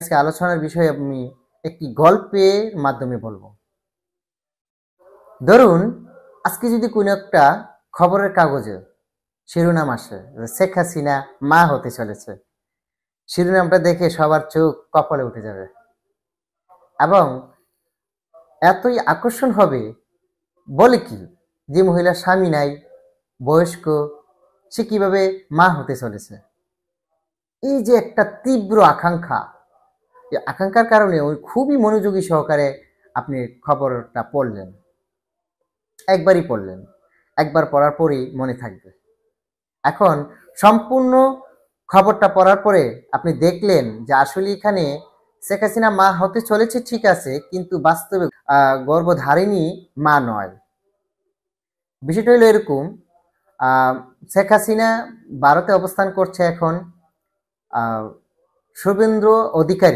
আজকে আলোচনার বিষয়ে আমি একটি গল্পের মাধ্যমে বলবো। ধরুন, আজকে যদি কোনো একটা খবরের কাগজে শিরোনাম আসে যে শেখ হাসিনা মা হতে চলেছে, শিরোনামটা দেখে সবার চোখ কপালে উঠে যাবে এবং এতই আকর্ষণ হবে। বলে কি, যে মহিলার স্বামী নাই, বয়স্ক, সে কিভাবে মা হতে চলেছে। এই যে একটা তীব্র আকাঙ্ক্ষা, এই আকাঙ্ক্ষার কারণে ওই খুবই মনোযোগী সহকারে আপনি খবরটা পড়লেন, একবারই পড়লেন, একবার পড়ার পরেই মনে থাকবে। এখন সম্পূর্ণ খবরটা পড়ার পরে আপনি দেখলেন যে আসলে এখানে শেখ হাসিনা মা হতে চলেছে ঠিক আছে, কিন্তু বাস্তবে গর্ভধারিণী মা নয়। বিষয়টা হলো এরকম, শেখ হাসিনা ভারতে অবস্থান করছে এখন। শুভেন্দু অধিকারী